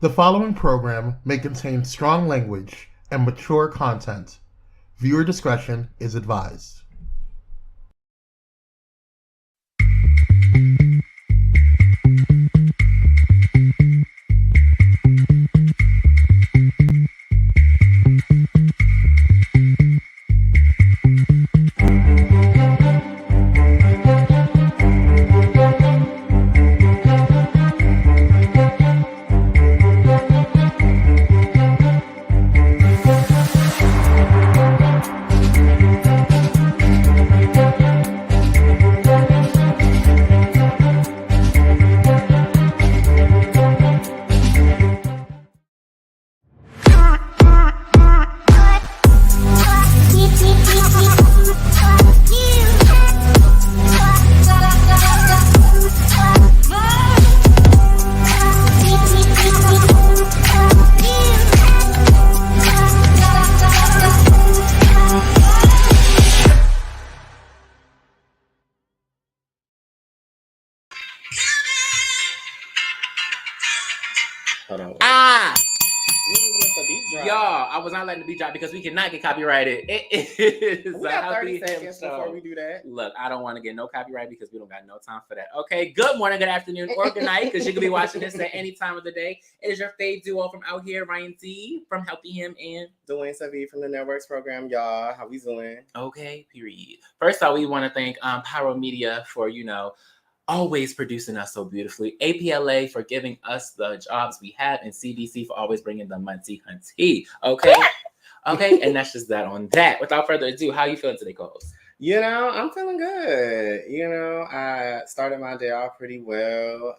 The following program may contain strong language and mature content. Viewer discretion is advised. Hold on. Ah! Let the beat drop. Y'all, I was not letting the beat drop because we cannot get copyrighted. It is We got 30 seconds before we do that. Look, I don't want to get no copyright because we don't got no time for that. Okay, good morning, good afternoon, or good night, because you can be watching this at any time of the day. It is your fave duo from out here, Ryan Z from Helping Him and Dwayne from the Networks program, y'all. How we doing? Okay, period. First off, we want to thank Pyro Media for, always producing us so beautifully. APLA for giving us the jobs we have, and CDC for always bringing the money hunty. Okay? Okay, and that's just that on that. Without further ado, how you feeling today, co-host? I'm feeling good. I started my day off pretty well.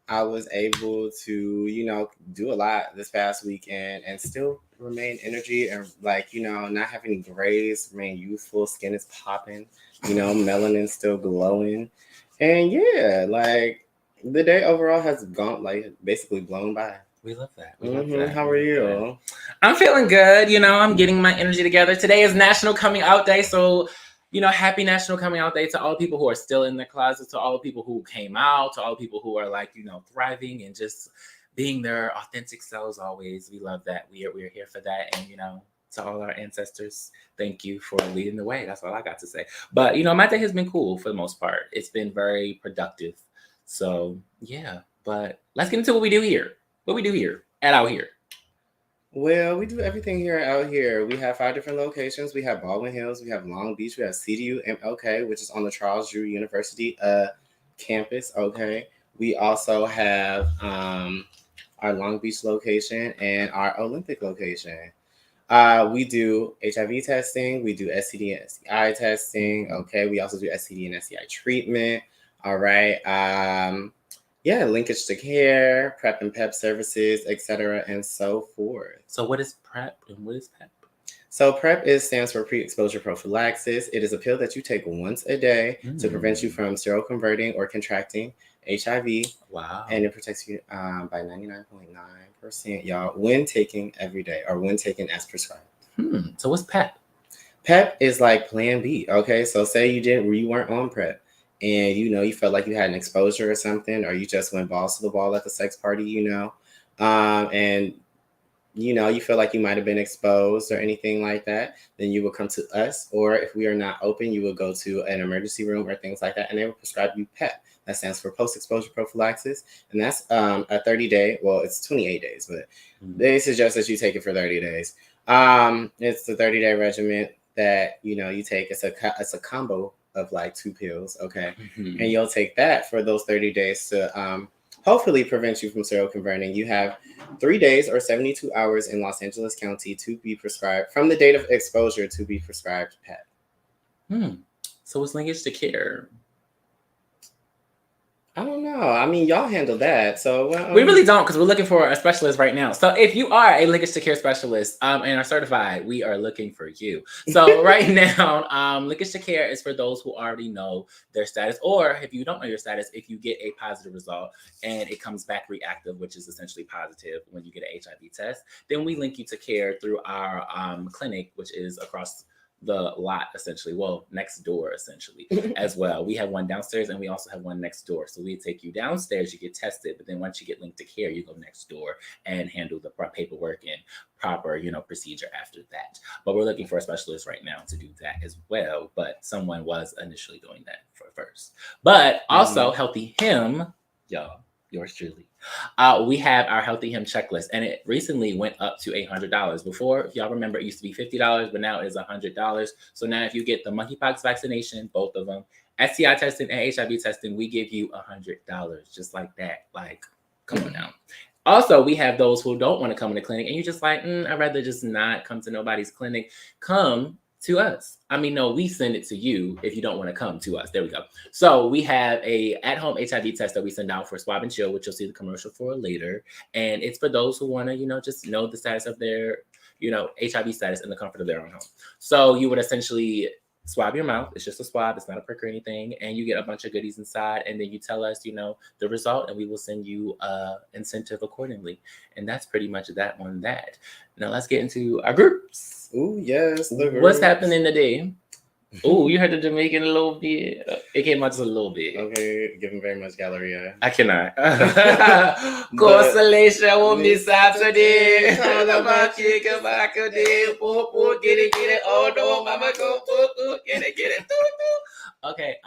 I was able to, do a lot this past weekend and still remain energy and not have any grays, remain youthful, skin is popping, melanin's still glowing. And the day overall has gone basically blown by. We love that. How are you? I'm feeling good. I'm getting my energy together. Today is National Coming Out Day. So, happy National Coming Out Day to all people who are still in their closets, to all the people who came out, to all people who are thriving and just being their authentic selves always. We love that. We're here for that. And, to all our ancestors, thank you for leading the way. That's all I got to say. But, my day has been cool for the most part. It's been very productive. So, yeah. But let's get into what we do here. What we do here at Out Here. Well, we do everything here at Out Here. We have 5 different locations. We have Baldwin Hills. We have Long Beach. We have CDU MLK, which is on the Charles Drew University campus. Okay. We also have our Long Beach location and our Olympic location. We do HIV testing. We do STD and STI testing. Okay. We also do STD and STI treatment. All right. Linkage to care, PrEP and PEP services, etc., and so forth. So what is PrEP and what is PEP? So PrEP stands for pre-exposure prophylaxis. It is a pill that you take once a day to prevent you from seroconverting or contracting HIV. Wow. And it protects you by 99.9%, y'all, when taken every day or when taken as prescribed. So what's PEP? PEP is like Plan B. Okay, so say you weren't on PrEP. And, you felt like you had an exposure or something, or you just went balls to the wall at the sex party, and, you feel like you might have been exposed or anything like that, then you will come to us. Or if we are not open, you will go to an emergency room or things like that, and they will prescribe you PEP. That stands for post-exposure prophylaxis. And that's a 30-day, well, it's 28 days, but they suggest that you take it for 30 days. It's the 30-day regimen that, you take. It's a combo of 2 pills, okay? And you'll take that for those 30 days to hopefully prevent you from seroconverting. You have 3 days or 72 hours in Los Angeles County to be prescribed, from the date of exposure, to be prescribed PEP. So what's linkage to care? I don't know. I mean, y'all handle that. So we really don't, because we're looking for a specialist right now. So if you are a linkage to care specialist and are certified, we are looking for you. So right now, linkage to care is for those who already know their status, or if you don't know your status, if you get a positive result and it comes back reactive, which is essentially positive when you get an HIV test, then we link you to care through our clinic, which is across the lot essentially. Well, next door essentially as well. We have one downstairs and we also have one next door. So we take you downstairs, you get tested, but then once you get linked to care, you go next door and handle the paperwork and proper, procedure after that. But we're looking for a specialist right now to do that as well. But someone was initially doing that first. But also Healthy Him, y'all, yours truly. We have our Healthy Him checklist, and it recently went up to $100. Before, if y'all remember, it used to be $50, but now it's $100. So now if you get the monkeypox vaccination, both of them, STI testing and HIV testing, we give you $100 just like that. Like, come on now. Also, we have those who don't want to come to the clinic, and you're just like, I'd rather just not come to nobody's clinic. Come to us. I mean, no, we send it to you if you don't want to come to us. There we go. So we have a at-home HIV test that we send out for swab and chill, which you'll see the commercial for later. And it's for those who want to, just know the status of their, HIV status in the comfort of their own home. So you would essentially swab your mouth. It's just a swab. It's not a prick or anything. And you get a bunch of goodies inside. And then you tell us, the result, and we will send you incentive accordingly. And that's pretty much that on that. Now let's get into our groups. Oh, yes. What's happening today? Oh, you heard the Jamaican a little bit. It came out just a little bit. Okay, give him very much Galleria. I cannot. Constellation will be Saturday. Talk about kick back a day. Get it. Oh no, mama go get it. Okay,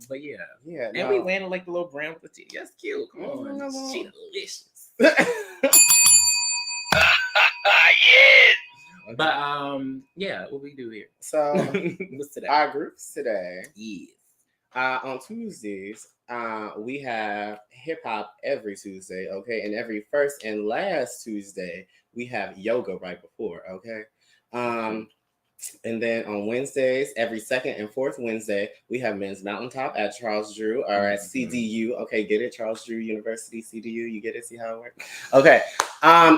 but yeah. Yeah. And we went like the little brown with the tea. That's cute. Come on. She delicious. Yes. Okay. But yeah, what we do here? So what's today? Our groups today. Yes. On Tuesdays, we have hip hop every Tuesday, okay, and every first and last Tuesday we have yoga right before, okay. And then on Wednesdays, every second and fourth Wednesday, we have Men's Mountaintop at Charles Drew or at CDU. Okay, get it? Charles Drew University, CDU. You get it? See how it works? Okay.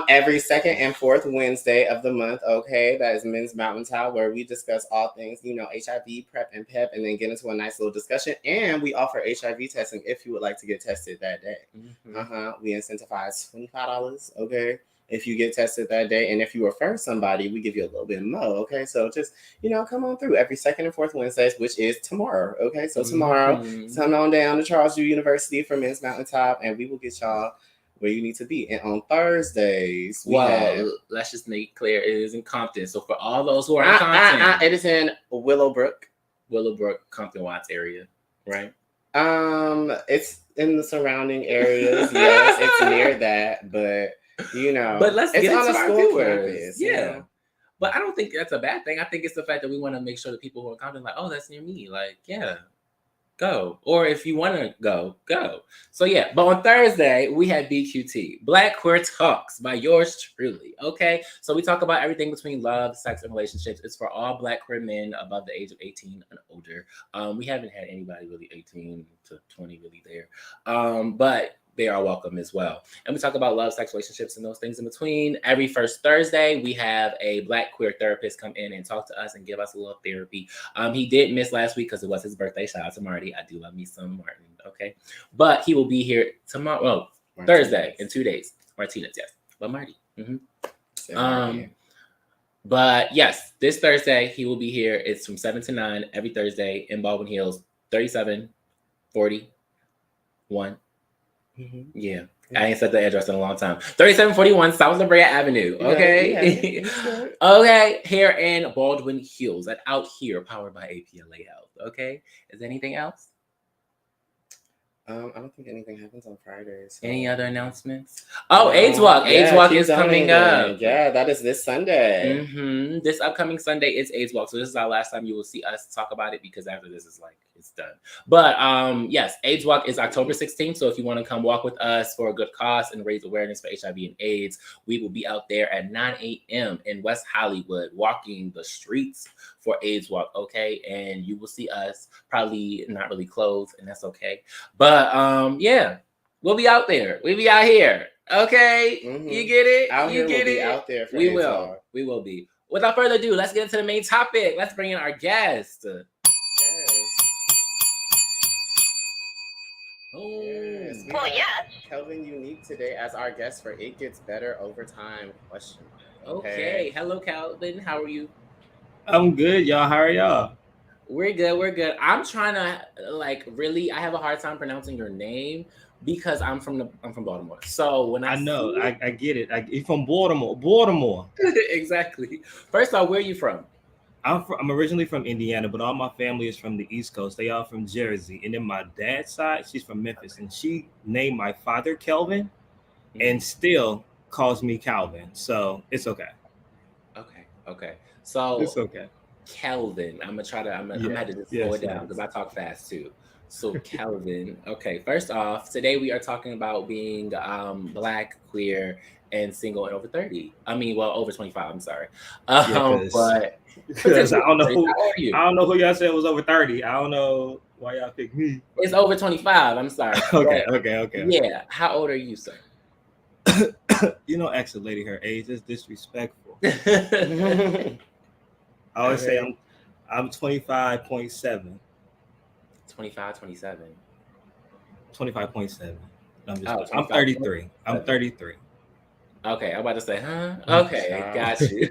Every second and fourth Wednesday of the month, okay, that is Men's Mountaintop, where we discuss all things, HIV, PrEP, and PEP, and then get into a nice little discussion. And we offer HIV testing if you would like to get tested that day. We incentivize $25, okay, if you get tested that day. And if you refer somebody, we give you a little bit more, okay? So just, come on through every second and fourth Wednesdays, which is tomorrow, okay? So tomorrow, come on down to Charles Drew University for Men's Mountaintop, and we will get y'all where you need to be. And on Thursdays, let's just make it clear, it is in Compton. So for all those who are in Compton, it is in Willowbrook, Compton Watts area, right? It's in the surrounding areas. Yes, it's near that, but but let's get on into a our school viewers. campus. Yeah. But I don't think that's a bad thing. I think it's the fact that we want to make sure that people who are Compton, like, oh, that's near me. Like, yeah, go. Or if you want to go. So yeah, but on Thursday, we had BQT, Black Queer Talks by yours truly, okay? So we talk about everything between love, sex, and relationships. It's for all Black queer men above the age of 18 and older. We haven't had anybody really 18 to 20 really there. But they are welcome as well. And we talk about love, sex, relationships, and those things in between. Every first Thursday, we have a Black queer therapist come in and talk to us and give us a little therapy. He did miss last week because it was his birthday. Shout out to Marty. I do love me some Martin, okay? But he will be here tomorrow, Thursday in 2 days. Martinez, yes. But Marty. But yes, this Thursday, he will be here. It's from 7 to 9 every Thursday in Baldwin Hills, 3741. Yeah. I ain't said the address in a long time. 3741 South La Brea Avenue. Okay. Yeah. Okay. Here in Baldwin Hills and out here, powered by APLA Health. Okay. Is there anything else? I don't think anything happens on Fridays. So. Any other announcements? Oh, AIDS Walk. AIDS Walk is coming up. Yeah, that is this Sunday. This upcoming Sunday is AIDS Walk. So this is our last time you will see us talk about it, because after this is like, it's done. But yes, AIDS Walk is October 16th. So if you want to come walk with us for a good cause and raise awareness for HIV and AIDS, we will be out there at 9 a.m. in West Hollywood walking the streets for AIDS Walk, okay? And you will see us probably not really clothed, and that's okay. But yeah, we'll be out there. We'll be out here, okay? You get it? You get it? Out there for we AIDS will. Walk. We will be. Without further ado, let's get into the main topic. Let's bring in our guest. Yes. Yes. Kelvin Unique today as our guest for It Gets Better Over Time ? Okay. Hello, Calvin. How are you? I'm good, y'all. How are y'all? We're good. We're good. I'm trying to really. I have a hard time pronouncing your name because I'm from Baltimore. So when I I know. see I get it. You're from Baltimore. Baltimore. exactly. First off, where are you from? I'm originally from Indiana, but all my family is from the East Coast. They all from Jersey, and then my dad's side, she's from Memphis, and she named my father Kelvin, and Mm, still calls me Calvin. So it's okay. okay. Okay. So It's okay. Kelvin. I'm gonna try to. I'm gonna Yeah. have to just slow Yes. it down Yes. because I talk fast too. So Kelvin. Okay. First off, today we are talking about being black, queer, and single and over 30. I mean, well, over 25. I'm sorry. Yeah. But Because potentially over 30. How old are you? I don't know who y'all said was over 30. I don't know why y'all picked me. It's over 25. I'm sorry. Okay. But Okay. Okay. yeah. How old are you, sir? You know, ask a lady her age is disrespectful. 25, I always say I'm 25.7. 27. 25.7. I'm just Oh, I'm 25. 33. I'm 33. Okay, I'm about to say, huh? Okay, Child. got you.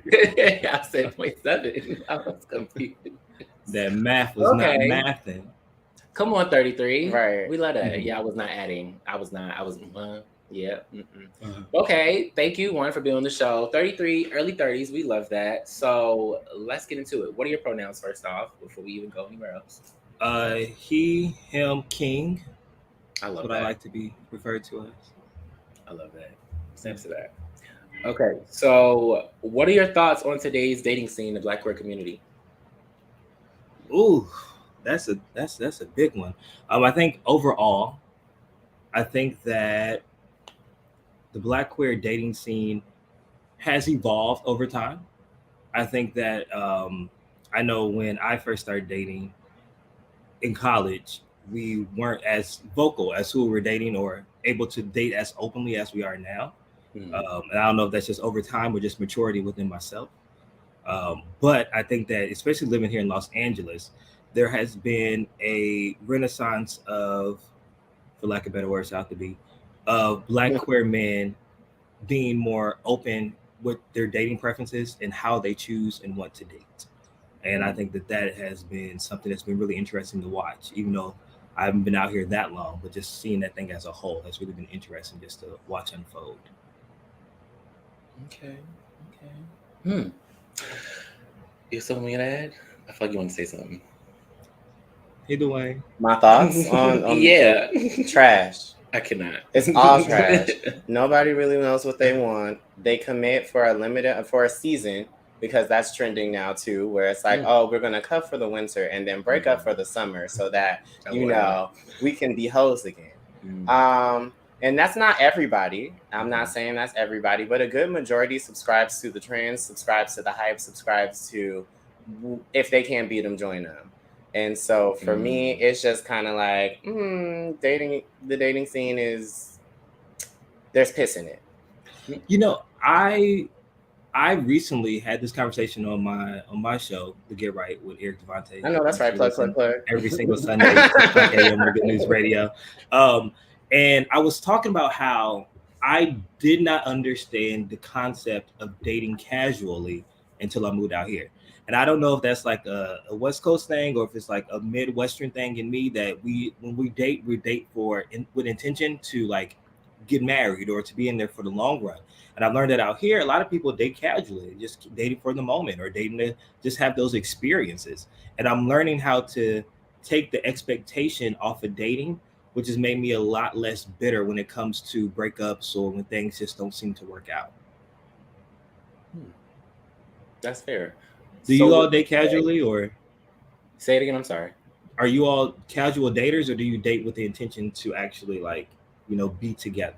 I said point 0.7. I was confused. That math was not Okay, mathing. come on, 33. Right. We love that. Mhm. Yeah, I was not adding. I was not. I was, yeah. Mm-mm. Uh-huh. Okay, thank you, one, for being on the show. 33, early 30s. We love that. So let's get into it. What are your pronouns, first off, before we even go anywhere else? He, him, king. I That's love what I that. like to be referred to as. I love that. Steps to that. Okay, so what are your thoughts on today's dating scene in the Black queer community? Ooh, that's a big one. I think overall, I think that the Black queer dating scene has evolved over time. I think that I know when I first started dating in college, we weren't as vocal as who we were dating or able to date as openly as we are now. Mhm. And I don't know if that's just over time or just maturity within myself. But I think that, especially living here in Los Angeles, there has been a renaissance of, for lack of better words, out to be, of Black queer men being more open with their dating preferences and how they choose and want to date. And I think that that has been something that's been really interesting to watch, even though I haven't been out here that long, but just seeing that thing as a whole has really been interesting just to watch unfold. Okay. Okay. Hmm. You have something to add? I feel like you want to say something. Hey, Dwayne. My thoughts on Yeah. trash. I cannot. It's all trash. Nobody really knows what they want. They commit for a season because that's trending now too, where it's like, oh, we're gonna cut for the winter and then break up for the summer so that we can be hoes again. And that's not everybody. I'm not saying that's everybody, but a good majority subscribes to the trends, subscribes to the hype, subscribes to if they can't beat them, join them. And so for me, it's just kind of like the dating scene is there's piss in it. You know, I recently had this conversation on my show, The Get Right with Eric Devante. I know that's right. Plug. Every single Sunday, 6 o'clock a.m. on Good News Radio. And I was talking about how I did not understand the concept of dating casually until I moved out here. And I don't know if that's like a West Coast thing or if it's like a Midwestern thing in me that when we date with intention to like get married or to be in there for the long run. And I've learned that out here, a lot of people date casually, just dating for the moment or dating to just have those experiences. And I'm learning how to take the expectation off of dating, which has made me a lot less bitter when it comes to breakups or when things just don't seem to work out. That's fair. Do you all date casually, or say it again? I'm sorry. are you all casual daters, or do you date with the intention to actually be together?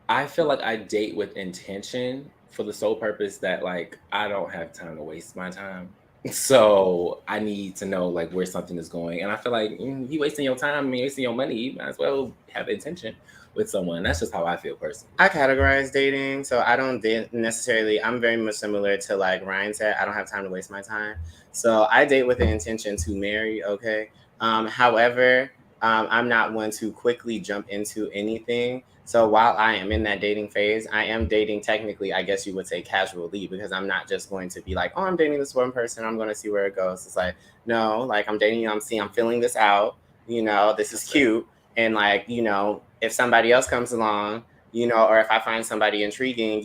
I feel like I date with intention for the sole purpose that like I don't have time to waste my time. So I need to know like where something is going. And I feel like you wasting your time, and wasting your money, you might as well have intention with someone. That's just how I feel personally. I categorize dating, so I don't necessarily. I'm very much similar to like Ryan said. I don't have time to waste my time, so I date with the intention to marry. Okay. However, I'm not one to quickly jump into anything. So while I am in that dating phase, I am dating technically, I guess you would say casually, because I'm not just going to be like, oh, I'm dating this one person, I'm going to see where it goes. It's like, no, like I'm dating you, I'm feeling this out, this is cute. And like, if somebody else comes along, or if I find somebody intriguing,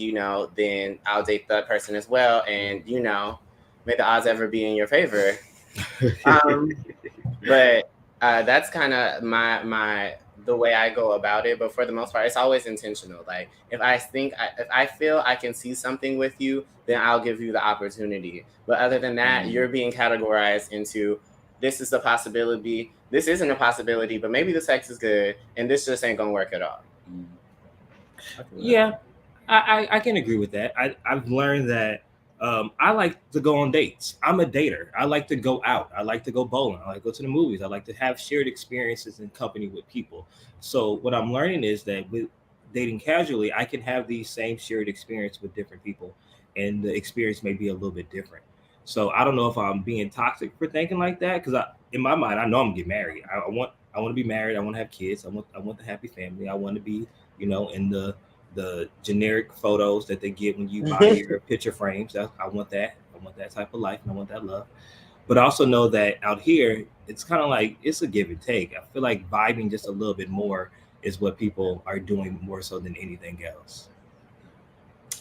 then I'll date that person as well. And, may the odds ever be in your favor. But that's kind of the way I go about it. But for the most part, it's always intentional. Like if I feel I can see something with you, then I'll give you the opportunity. But other than that, you're being categorized into this is a possibility, this isn't a possibility, but maybe the sex is good, and this just ain't gonna work at all. Yeah, I can agree with that. I've learned that I like to go on dates. I'm a dater. I like to go out. I like to go bowling. I like to go to the movies. I like to have shared experiences in company with people. So what I'm learning is that with dating casually, I can have these same shared experience with different people, and the experience may be a little bit different. So I don't know if I'm being toxic for thinking like that, because in my mind, I know I'm gonna get married. I want to be married. I want to have kids. I want the happy family. I want to be in the generic photos that they get when you buy your picture frames. I want that. I want that type of life, and I want that love. But I also know that out here, it's kind of like it's a give and take. I feel like vibing just a little bit more is what people are doing more so than anything else.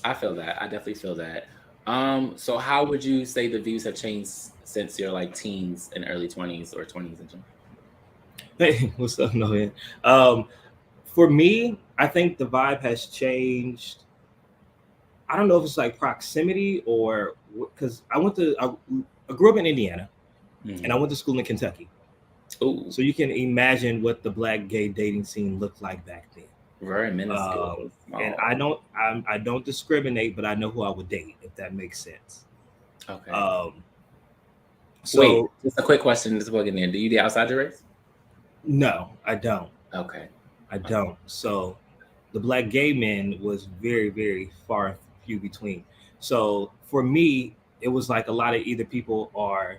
I feel that. I definitely feel that. So how would you say the views have changed since your like teens and early 20s or 20s in general? Hey, what's up, Noah? For me, I think the vibe has changed. I don't know if it's like proximity or because I grew up in Indiana, and I went to school in Kentucky. Ooh. So you can imagine what the Black gay dating scene looked like back then. Very minuscule. And I don't discriminate, but I know who I would date, if that makes sense. Okay. So wait, just a quick question. Just plugging in. Do you date outside your race? No, I don't. Okay. I don't. So the Black gay men was very, very far and few between. So for me, it was like a lot of either people are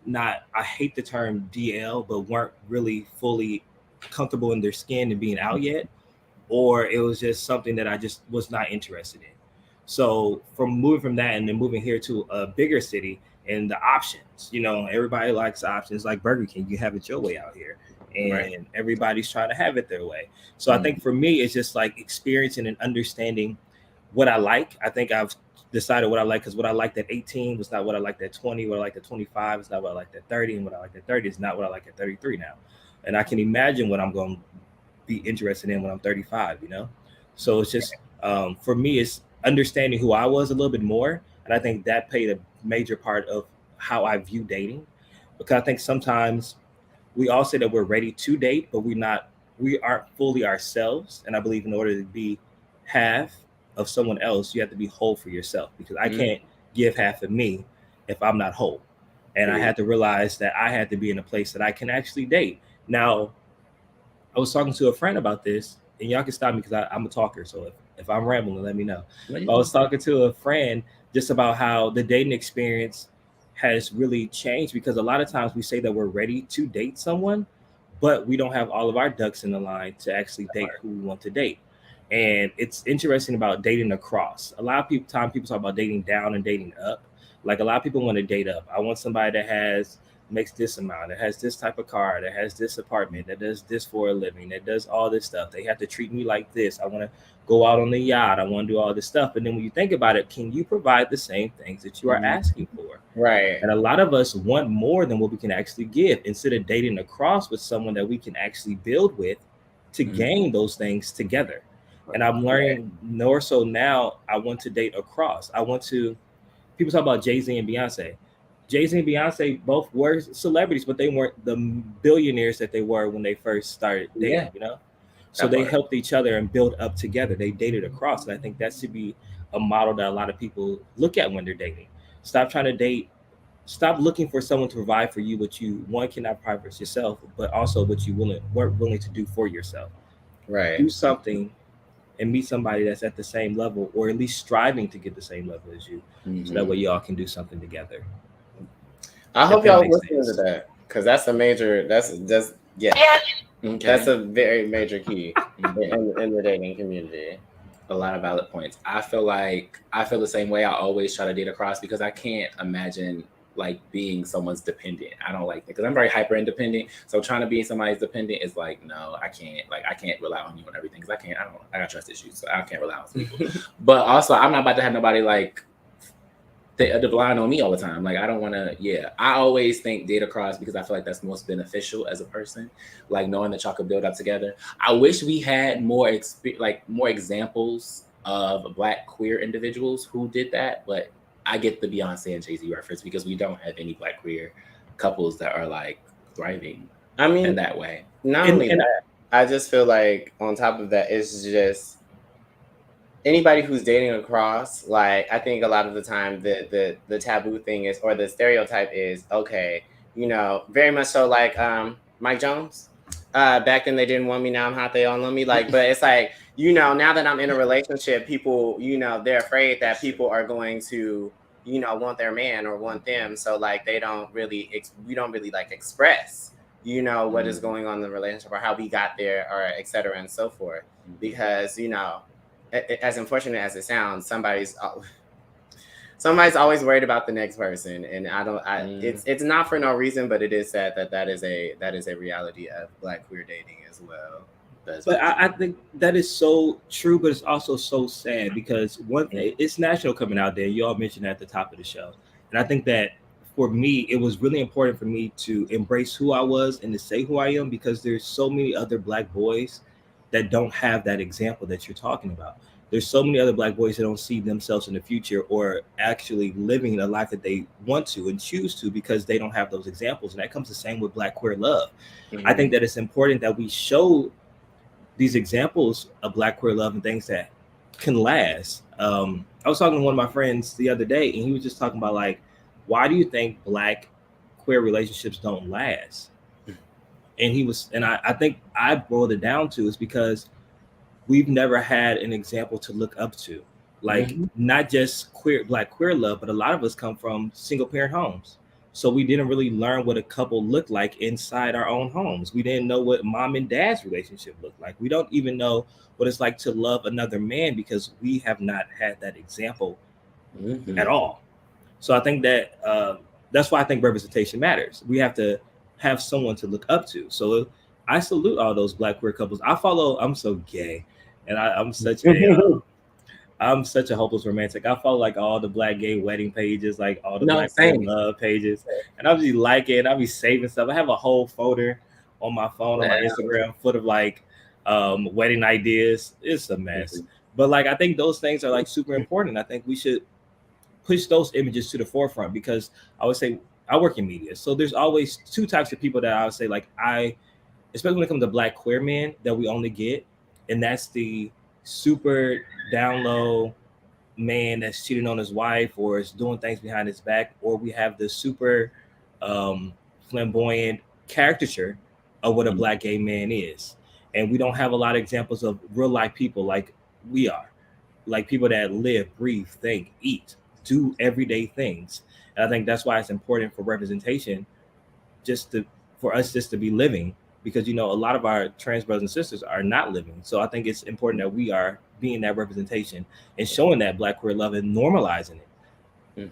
not, I hate the term DL, but weren't really fully comfortable in their skin and being out yet, or it was just something that I just was not interested in. So from moving from that and then moving here to a bigger city and the options, everybody likes options like Burger King. You have it your way out here. And everybody's trying to have it their way. So I think for me, it's just like experiencing and understanding what I like. I think I've decided what I like, because what I liked at 18 was not what I liked at 20. What I liked at 25 is not what I liked at 30. And what I liked at 30 is not what I like at 33 now. And I can imagine what I'm going to be interested in when I'm 35, So it's just, for me, it's understanding who I was a little bit more. And I think that played a major part of how I view dating, because I think sometimes we all say that we're ready to date, but we aren't fully ourselves. And I believe in order to be half of someone else, you have to be whole for yourself, because I can't give half of me if I'm not whole. And I had to realize that I had to be in a place that I can actually date. Now, I was talking to a friend about this, and y'all can stop me because I'm a talker. So if I'm rambling, let me know. I was talking to a friend just about how the dating experience has really changed, because a lot of times we say that we're ready to date someone, but we don't have all of our ducks in the line to actually date who we want to date. And it's interesting about dating across. A lot of people talk about dating down and dating up. Like a lot of people want to date up. I want somebody that makes this amount, that has this type of car, that has this apartment, that does this for a living, that does all this stuff. They have to treat me like this. I want to go out on the yacht. I want to do all this stuff. But then when you think about it, can you provide the same things that you are asking for? Right. And a lot of us want more than what we can actually give, instead of dating across with someone that we can actually build with to gain those things together. And I'm learning more so now. I want to date across. People talk about Jay-Z and Beyonce. Jay-Z and Beyonce both were celebrities, but they weren't the billionaires that they were when they first started dating, So they helped each other and built up together. They dated across. And I think that should be a model that a lot of people look at when they're dating. Stop trying to date. Stop looking for someone to provide for you what you, one, cannot provide for yourself, but also what you weren't willing to do for yourself. Right. Do something and meet somebody that's at the same level, or at least striving to get the same level as you. So that way y'all can do something together. I hope y'all listen to that, because that's a major, that's a very major key. in the dating community. A lot of valid points. I feel the same way. I always try to date across because I can't imagine like being someone's dependent. I don't like that because I'm very hyper independent. So trying to be somebody's dependent is like, no, I can't. Like I can't rely on you on everything because I got trust issues, so I can't rely on people. But also, I'm not about to have nobody like relying on me all the time. Like I don't want to. Yeah, I always think date across because I feel like that's most beneficial as a person. Like knowing that y'all could build up together. I wish we had more more examples of Black queer individuals who did that, but I get the Beyonce and Jay-Z reference because we don't have any Black queer couples that are like thriving. I mean, in that way. Not only that, I just feel like on top of that, it's just anybody who's dating across. Like I think a lot of the time the taboo thing is, or the stereotype is, okay, you know, very much so like Mike Jones. Back then they didn't want me, now I'm hot, they all love me. Like, but it's like, you know, now that I'm in a relationship, people, you know, they're afraid that people are going to, you know, want their man or want them. So like we don't really like express, you know, what is going on in the relationship or how we got there or et cetera and so forth. Because, you know, as unfortunate as it sounds, somebody's always worried about the next person, and it's not for no reason, but it is sad that is a reality of Black queer dating as well. But I think that is so true, but it's also so sad because it's National Coming Out Day. You all mentioned at the top of the show, and I think that for me, it was really important for me to embrace who I was and to say who I am because there's so many other Black boys that don't have that example that you're talking about. There's so many other Black boys that don't see themselves in the future or actually living a life that they want to and choose to because they don't have those examples. And that comes the same with Black queer love. I think that it's important that we show these examples of Black queer love and things that can last. I was talking to one of my friends the other day, and he was just talking about like, why do you think Black queer relationships don't last? And I think I boiled it down to is because we've never had an example to look up to, like not just Black queer love, but a lot of us come from single parent homes. So we didn't really learn what a couple looked like inside our own homes. We didn't know what mom and dad's relationship looked like. We don't even know what it's like to love another man because we have not had that example at all. So I think that that's why I think representation matters. We have to have someone to look up to. So I salute all those Black queer couples. I'm so gay, and I'm such a hopeless romantic. I follow like all the Black gay wedding pages, like all the Black queer love pages, and I'll be liking it. I'll be saving stuff. I have a whole folder on my phone on my Instagram full of like wedding ideas. It's a mess, but like I think those things are like super important. I think we should push those images to the forefront because I would say I work in media, so there's always two types of people that I would say like especially when it comes to Black queer men that we only get, and that's the super down low man that's cheating on his wife or is doing things behind his back, or we have the super flamboyant caricature of what a Black gay man is. And we don't have a lot of examples of real life people like we are, like people that live, breathe, think, eat, do everyday things. And I think that's why it's important for representation, for us to be living, because you know a lot of our trans brothers and sisters are not living. So I think it's important that we are being that representation and showing that Black queer love and normalizing it.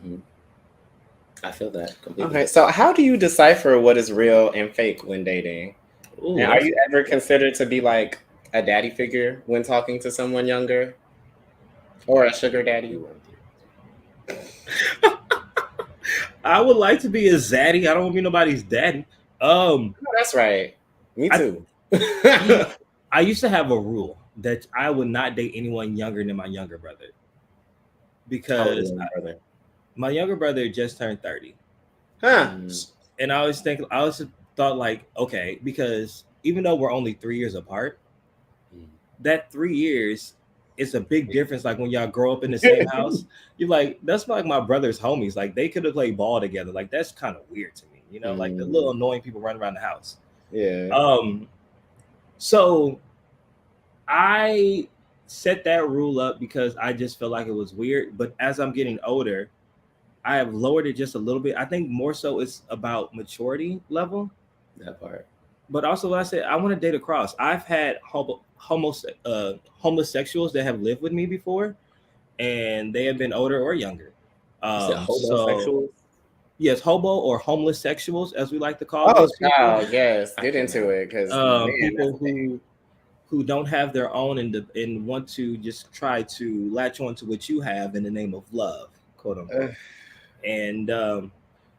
I feel that completely. Okay, so how do you decipher what is real and fake when dating? And are you ever considered to be like a daddy figure when talking to someone younger, or a sugar daddy? I would like to be a zaddy. I don't want to be nobody's daddy. No, that's right. Me too. I used to have a rule that I would not date anyone younger than my younger brother because my younger brother just turned 30. And I always thought like, okay, because even though we're only 3 years apart, that 3 years is a big difference. Like when y'all grow up in the same house, you're like, that's like my brother's homies. Like they could have played ball together. Like that's kind of weird to me, you know, like the little annoying people running around the house. So I set that rule up because I just felt like it was weird. But as I'm getting older, I have lowered it just a little bit. I think more so it's about maturity level. That part. But also, like I said, I want to date across. I've had homosexuals that have lived with me before, and they have been older or younger. You said So homosexuals? yes, hobo or homeless sexuals, as we like to call Oh, those people. child, yes, get into it, because People who don't have their own and want to just try to latch on to what you have in the name of love, quote unquote. And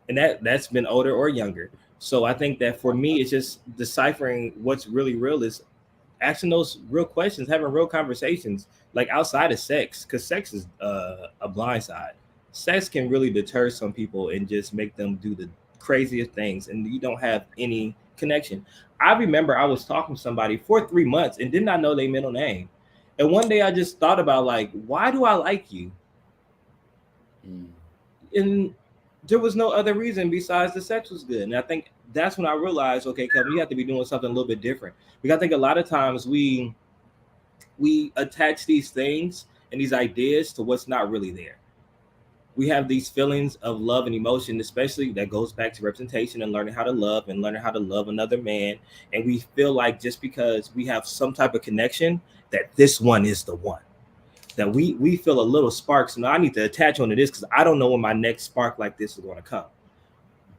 that's been older or younger. So I think that for me, it's just deciphering what's really real is asking those real questions, having real conversations, like outside of sex, because sex is a blind side. Sex can really deter some people and just make them do the craziest things, and you don't have any connection. I remember I was talking to somebody for 3 months and did not know their middle name. And one day I just thought about, like, why do I like you? And there was no other reason besides the sex was good. And I think that's when I realized, okay, Kevin, you have to be doing something a little bit different. Because I think a lot of times we attach these things and these ideas to what's not really there. We have these feelings of love and emotion, especially that goes back to representation and learning how to love and learning how to love another man. And we feel like just because we have some type of connection, that this one is the one. That we feel a little spark. So now I need to attach onto this because I don't know when my next spark like this is going to come.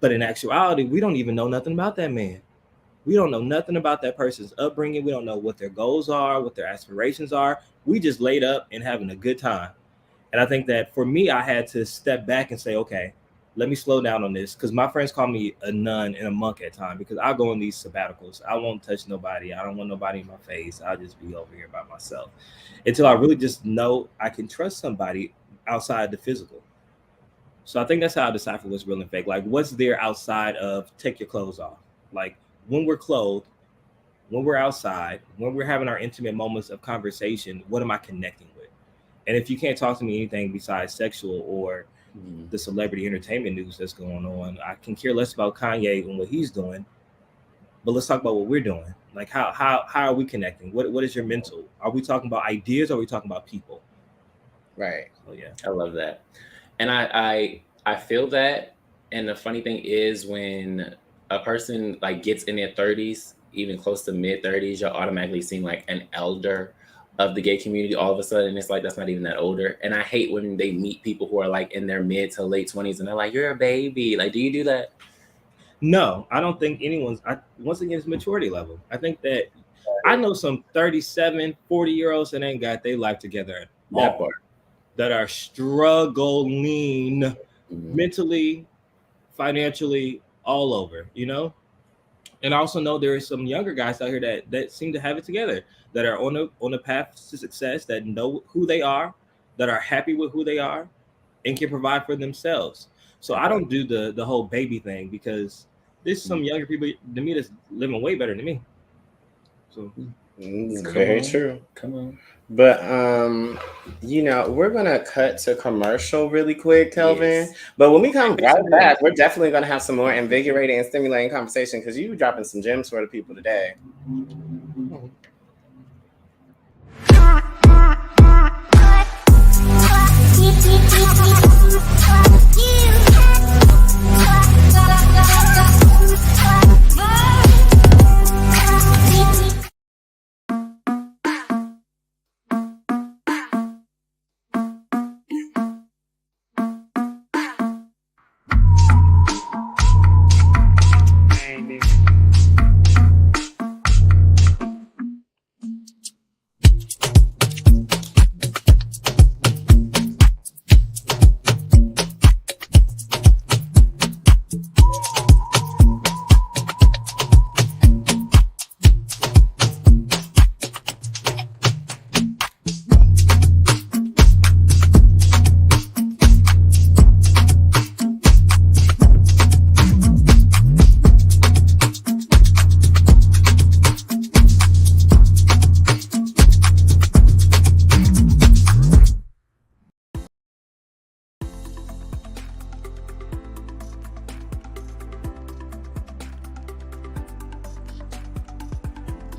But in actuality, we don't even know nothing about that man. We don't know nothing about that person's upbringing. We don't know what their goals are, what their aspirations are. We just laid up and having a good time. And I think that for me, I had to step back and say, okay, let me slow down on this. Because my friends call me a nun and a monk at times because I'll go on these sabbaticals. I won't touch nobody. I don't want nobody in my face. I'll just be over here by myself until I really just know I can trust somebody outside the physical. So I think that's how I decipher what's real and fake. Like, what's there outside of take your clothes off? Like, when we're clothed, when we're outside, when we're having our intimate moments of conversation, what am I connecting with? And if you can't talk to me anything besides sexual or the celebrity entertainment news that's going on, I can care less about Kanye and what he's doing. But let's talk about what we're doing. Like, how are we connecting? What is your mental? Are we talking about ideas or are we talking about people? Right. So yeah, I love that. And I feel that. And the funny thing is, when a person like gets in their 30s, even close to mid 30s, you'll automatically seem like an elder of the gay community. All of a sudden, it's like that's not even that older. And I hate when they meet people who are like in their mid to late 20s and they're like, "You're a baby." Like, do you do that? No, I don't think once again, it's maturity level. I think that I know some 37, 40-year-olds that ain't got their life together at all, that are struggling mentally, financially, all over, you know? And I also know there are some younger guys out here that seem to have it together, that are on a path to success, that know who they are, that are happy with who they are, and can provide for themselves. So I don't do the whole baby thing because there's some younger people to me that's living way better than me. So very true. Come on. But we're gonna cut to commercial really quick, Kelvin. Yes. But when we come right back, we're definitely gonna have some more invigorating and stimulating conversation because you dropping some gems for the people today.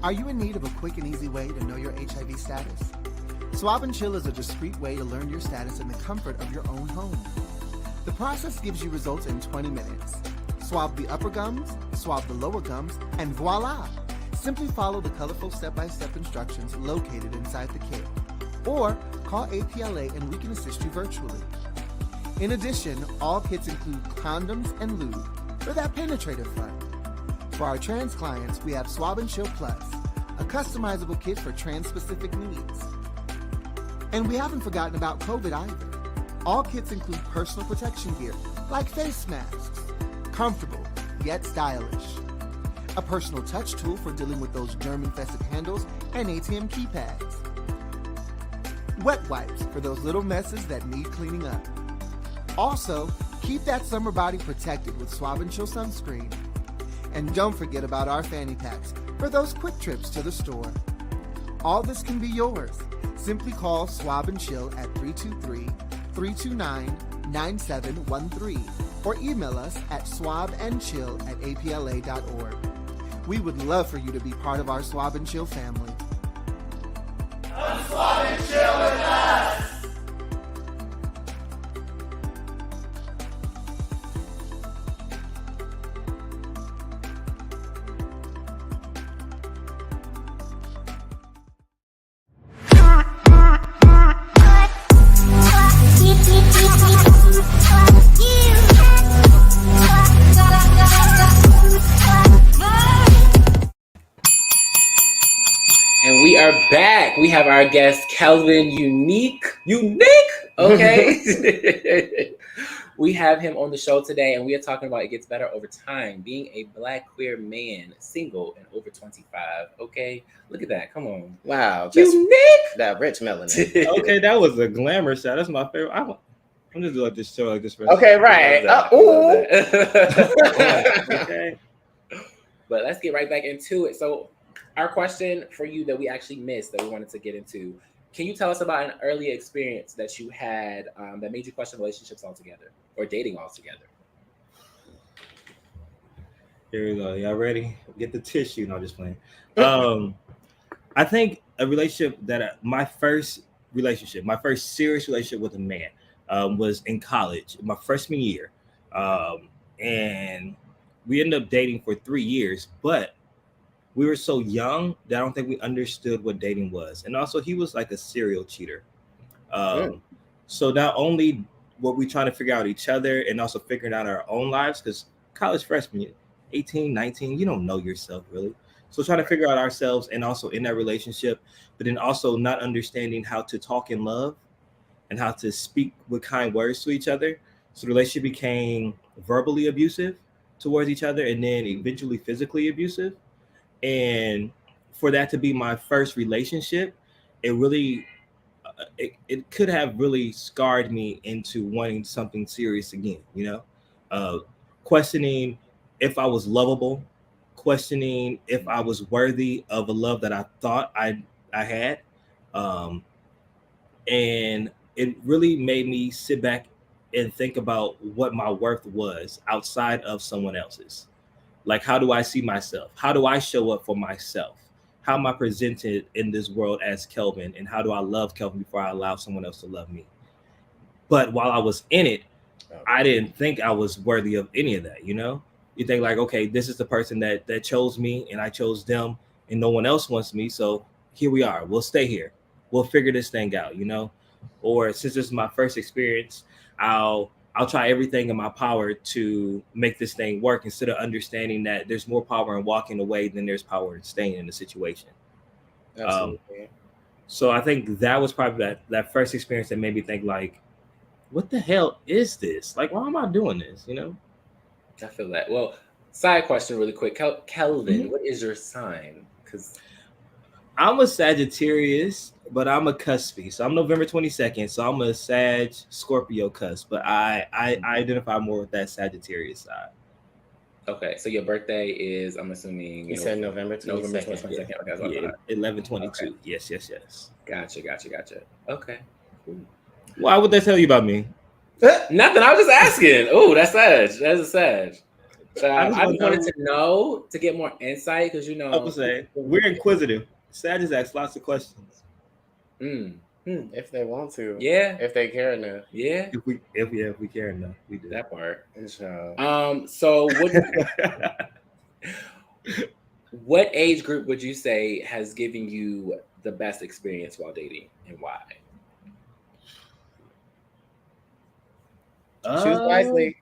Are you in need of a quick and easy way to know your HIV status? Swab and Chill is a discreet way to learn your status in the comfort of your own home. The process gives you results in 20 minutes. Swab the upper gums, swab the lower gums, and voila! Simply follow the colorful step-by-step instructions located inside the kit. Or call APLA and we can assist you virtually. In addition, all kits include condoms and lube for that penetrative fun. For our trans clients, we have Swab and Chill Plus, a customizable kit for trans-specific needs. And we haven't forgotten about COVID either. All kits include personal protection gear, like face masks, comfortable yet stylish. A personal touch tool for dealing with those germ-infested handles and ATM keypads. Wet wipes for those little messes that need cleaning up. Also, keep that summer body protected with Swab and Chill sunscreen. And don't forget about our fanny packs for those quick trips to the store. All this can be yours. Simply call Swab and Chill at 323-329-9713 or email us at swabandchill@apla.org. We would love for you to be part of our Swab and Chill family. Come swab and chill with us! And we are back. We have our guest, Kelvin Unique. Okay. We have him on the show today, and we are talking about it gets better over time. Being a Black queer man, single, and over 25. Okay, look at that. Come on. Wow. Just Unique. that rich melanin. Okay, that was a glamour shot. That's my favorite. I'm just like this show like this. Okay, right. Okay. But let's get right back into it. So our question for you that we actually missed that we wanted to get into, can you tell us about an early experience that you had that made you question relationships altogether or dating altogether? Here we go. Y'all ready? Get the tissue. No, just playing. I think a relationship my first serious relationship with a man was in college, my freshman year. And we ended up dating for 3 years, but we were so young that I don't think we understood what dating was. And also he was like a serial cheater. So not only were we trying to figure out each other and also figuring out our own lives, because college freshmen, 18, 19, you don't know yourself really. So trying to figure out ourselves and also in that relationship, but then also not understanding how to talk in love and how to speak with kind words to each other. So the relationship became verbally abusive towards each other and then eventually physically abusive. And for that to be my first relationship, it really, it could have really scarred me into wanting something serious again, questioning if I was lovable, questioning if I was worthy of a love that I thought I had. And it really made me sit back and think about what my worth was outside of someone else's. Like, how do I see myself? How do I show up for myself? How am I presented in this world as Kelvin? And how do I love Kelvin before I allow someone else to love me? But while I was in it, I didn't think I was worthy of any of that, You think like, okay, this is the person that chose me and I chose them and no one else wants me. So here we are. We'll stay here. We'll figure this thing out, Or since this is my first experience, I'll try everything in my power to make this thing work instead of understanding that there's more power in walking away than there's power in staying in the situation. So I think that was probably that first experience that made me think like, what the hell is this? Like, why am I doing this? I feel that. Well, side question really quick. Kelvin, what is your sign? Because I'm a Sagittarius, but I'm a cuspy. So I'm November 22nd. So I'm a Sag Scorpio cusp, but I identify more with that Sagittarius side. Okay, so your birthday is, I'm assuming You said November 22nd. November 22nd. Okay, Yeah, 11/22. Okay. Yes. Gotcha. Okay. Cool. Why would they tell you about me? Nothing. I was just asking. Oh, that's Sag. That's a Sag. So I just wanted wanted to know to get more insight because I would say we're inquisitive. Sagittarius ask lots of questions. If they want to. Yeah. If they care enough. Yeah. If we care enough, we do. That part. So, So what age group would you say has given you the best experience while dating, and why? choose wisely.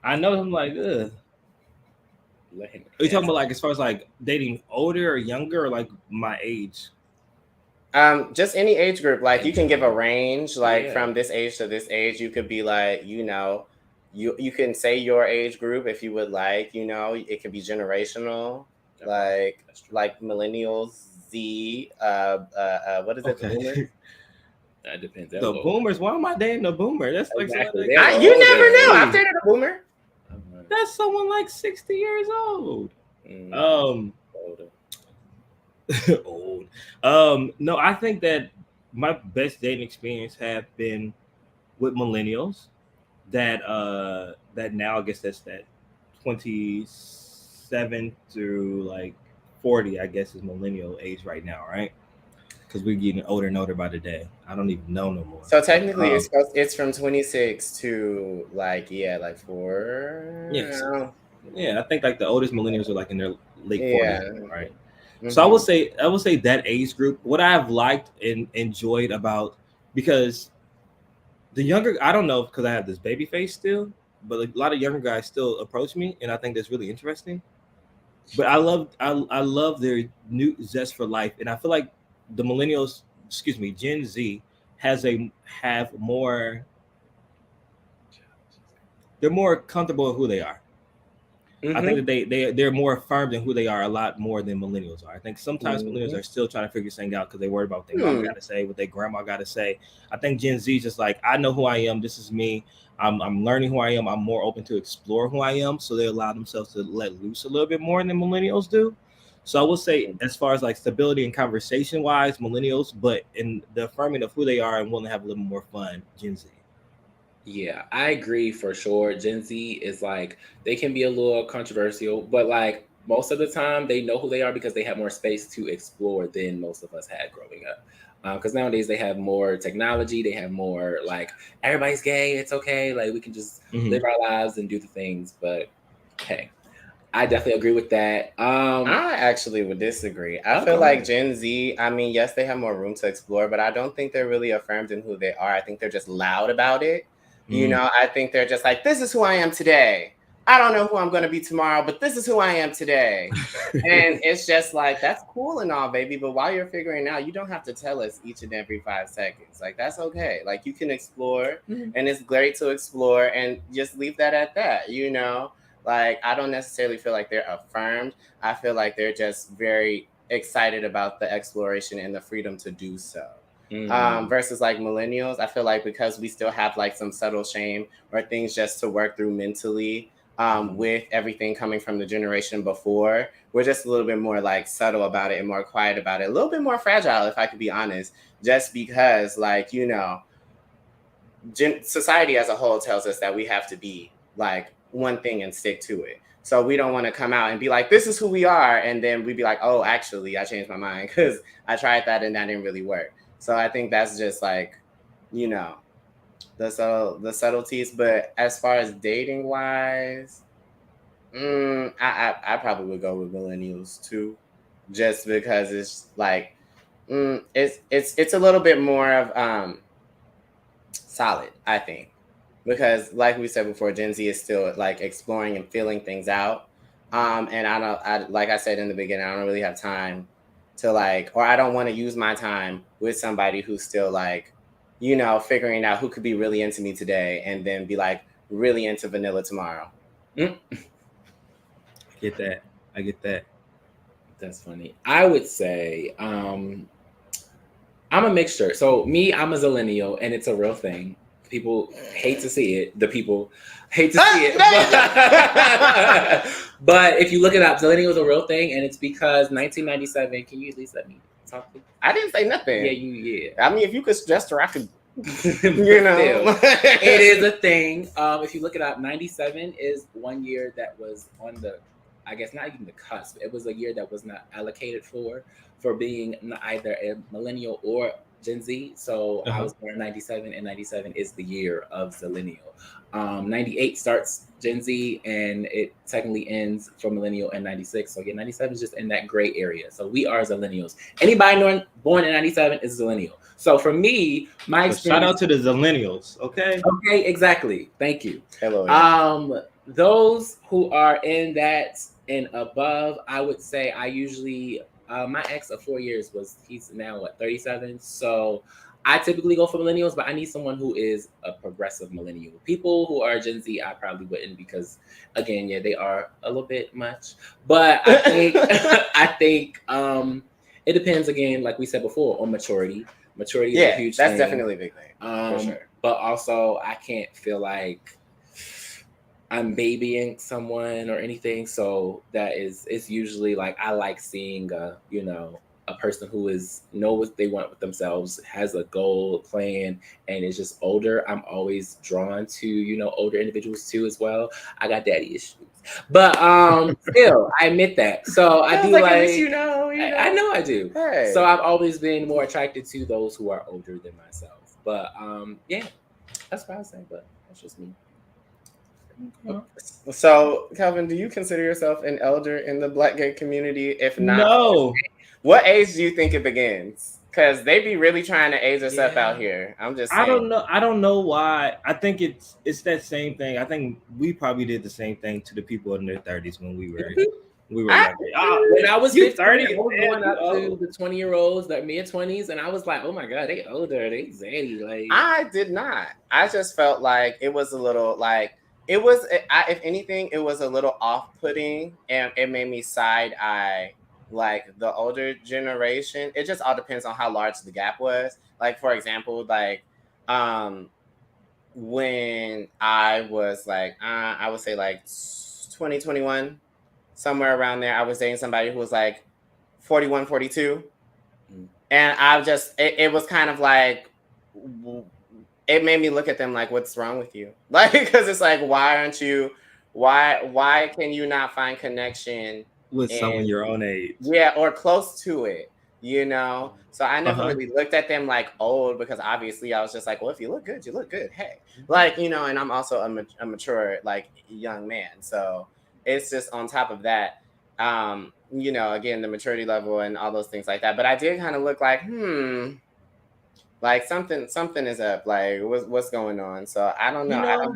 I know I'm like, ugh. Let him Are you talking about like as far as like dating older or younger or like my age? Just any age group. Like you can give a range, like Yeah. from this age to this age. You could be like, you know, you can say your age group if you would like. You know, it could be generational, like millennials, Z. What is it? Okay. Boomers? That depends. The boomers. Why am I dating a boomer? That's like Exactly. someone They're You never older. know. I've dated a boomer. that's someone like 60 years old. Older. Old. No, I think that my best dating experience have been with millennials. That now I guess that's that 27 through like 40, I guess is millennial age right now, right? Because we're getting older and older by the day. I don't even know no more. So technically, it's from 26 to like 4. Yes. Yeah, I think like the oldest millennials are like in their late 40s, right? Mm-hmm. So I would say that age group. What I've liked and enjoyed about, because the younger, I don't know because I have this baby face still, but a lot of younger guys still approach me, and I think that's really interesting. But I love their new zest for life, and I feel like the millennials, Gen Z, have more. They're more comfortable in who they are. I think that they're more affirmed in who they are a lot more than millennials are. I think sometimes millennials are still trying to figure things out because they worried about what their mom got to say, what their grandma got to say. I think Gen Z is just like, I know who I am. This is me. I'm learning who I am. I'm more open to explore who I am. So they allow themselves to let loose a little bit more than millennials do. So I will say, as far as like stability and conversation wise, millennials, but in the affirming of who they are and willing to have a little more fun, Gen Z. Yeah, I agree for sure. Gen Z is like, they can be a little controversial, but like most of the time they know who they are because they have more space to explore than most of us had growing up. Because nowadays they have more technology, they have more like, everybody's gay, it's okay, like we can just live our lives and do the things. But hey, I definitely agree with that. I actually would disagree. I feel like Gen Z, I mean, yes, they have more room to explore, but I don't think they're really affirmed in who they are. I think they're just loud about it. You know, I think they're just like, this is who I am today. I don't know who I'm going to be tomorrow, but this is who I am today. And it's just like, that's cool and all, baby. But while you're figuring it out, you don't have to tell us each and every 5 seconds. Like, that's okay. Like, you can explore and it's great to explore and just leave that at that, you know? Like, I don't necessarily feel like they're affirmed. I feel like they're just very excited about the exploration and the freedom to do so. Versus like millennials, I feel like because we still have like some subtle shame or things just to work through mentally with everything coming from the generation before, we're just a little bit more like subtle about it and more quiet about it, a little bit more fragile, if I could be honest, just because like, you know, society as a whole tells us that we have to be like one thing and stick to it. So we don't want to come out and be like, this is who we are. And then we'd be like, oh, actually, I changed my mind because I tried that and that didn't really work. So I think that's just like, you know, the subtleties. But as far as dating wise, I probably would go with millennials too, just because it's like it's a little bit more of solid, I think, because like we said before, Gen Z is still like exploring and feeling things out. And I like I said in the beginning, I don't really have time to like, or I don't want to use my time with somebody who's still like, you know, figuring out who could be really into me today and then be like really into vanilla tomorrow. I get that. That's funny. I would say I'm a mixture. So me, I'm a zillennial, and it's a real thing. People hate to see it. The people hate to see it. But if you look it up, zillennial is a real thing, and it's because 1997. Can you at least let me talk to you? I didn't say nothing. Yeah. I mean, if you could suggest her, I could, you know. It is a thing. If you look it up, 97 is one year that was on the, I guess not even the cusp. It was a year that was not allocated for being either a millennial or Gen Z. So I was born in 97, and 97 is the year of Zillennial. 98 starts Gen Z, and it technically ends for Millennial in 96. So, 97 is just in that gray area. So we are Zillennials. Anybody born in 97 is Zillennial. So for me, my experience. Shout out to the Zillennials, okay? Okay, exactly. Thank you. Hello. Those who are in that and above, I would say I usually my ex of 4 years he's now 37. So I typically go for millennials, but I need someone who is a progressive millennial. People who are Gen Z, I probably wouldn't, because again, they are a little bit much. But I think it depends, again, like we said before, on maturity. Maturity is a huge that's thing. definitely a big thing. For sure. But also, I can't feel like I'm babying someone or anything. So it's usually like I like seeing a person who know what they want with themselves, has a goal, a plan, and is just older. I'm always drawn to older individuals too as well. I got daddy issues, but still, I admit that. So I do like I know I do. Hey. So I've always been more attracted to those who are older than myself. But that's what I say. But that's just me. So, Calvin, do you consider yourself an elder in the Black gay community? If not, no. What age do you think it begins? Because they be really trying to age us up out here. I'm just saying. I don't know why. I think it's that same thing. I think we probably did the same thing to the people in their 30s when we were when I was 15, 30, I was going up to the 20-year-olds, the mid-20s, and I was like, oh my God, they older, they zaddy. Like, I did not. I just felt like it was a little like it was. If anything, it was a little off-putting, and it made me side-eye like the older generation. It just all depends on how large the gap was. Like, for example, like when I was like I would say like 2021, somewhere around there, I was dating somebody who was like 41, 42. And I just it was kind of like it made me look at them like, what's wrong with you? Like, because it's like, why can you not find connection with someone your own age? Yeah, or close to it, So I never really looked at them like old, because obviously I was just like, well, if you look good, you look good. Hey, like, and I'm also a mature, like, young man. So it's just on top of that, again, the maturity level and all those things like that. But I did kind of look like, like something is up. Like, what's going on? So I don't know.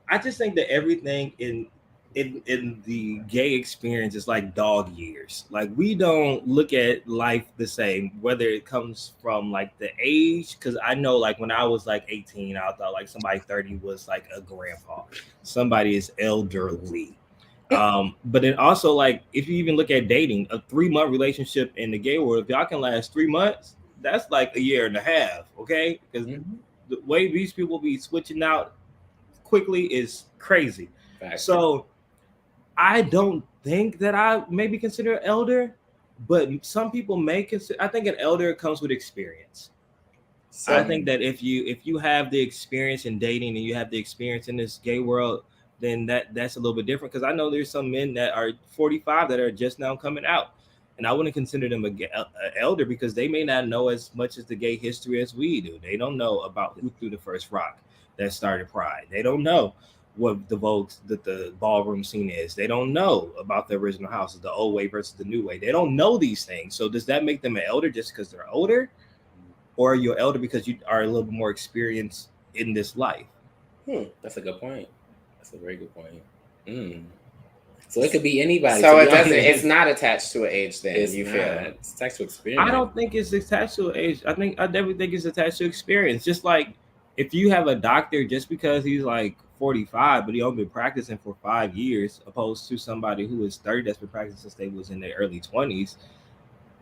I just think that everything in the gay experience is like dog years. Like, we don't look at life the same, whether it comes from like the age. Because I know, like, when I was like 18, I thought like somebody 30 was like a grandpa. Somebody is elderly. But then also, like, if you even look at dating, a 3-month relationship in the gay world, if y'all can last 3 months, that's like a year and a half, okay? Because the way these people be switching out quickly is crazy. So I don't think that I maybe consider an elder, but some people may consider. I think an elder comes with experience. So I think that if you have the experience in dating and you have the experience in this gay world, then that's a little bit different. Because I know there's some men that are 45 that are just now coming out, and I wouldn't consider them an elder, because they may not know as much as the gay history as we do. They don't know about who threw the first rock that started Pride. They don't know what the ballroom scene is. They don't know about the original houses, the old way versus the new way. They don't know these things. So does that make them an elder just because they're older? Or are you an elder because you are a little bit more experienced in this life? That's a good point. That's a very good point. So it could be anybody. So it's not attached to an age then, feel? It's attached to experience. I don't think it's attached to an age. I definitely think it's attached to experience. Just like if you have a doctor, just because he's like 45, but he only been practicing for 5 years, opposed to somebody who is 30 that's been practicing since they was in their early 20s.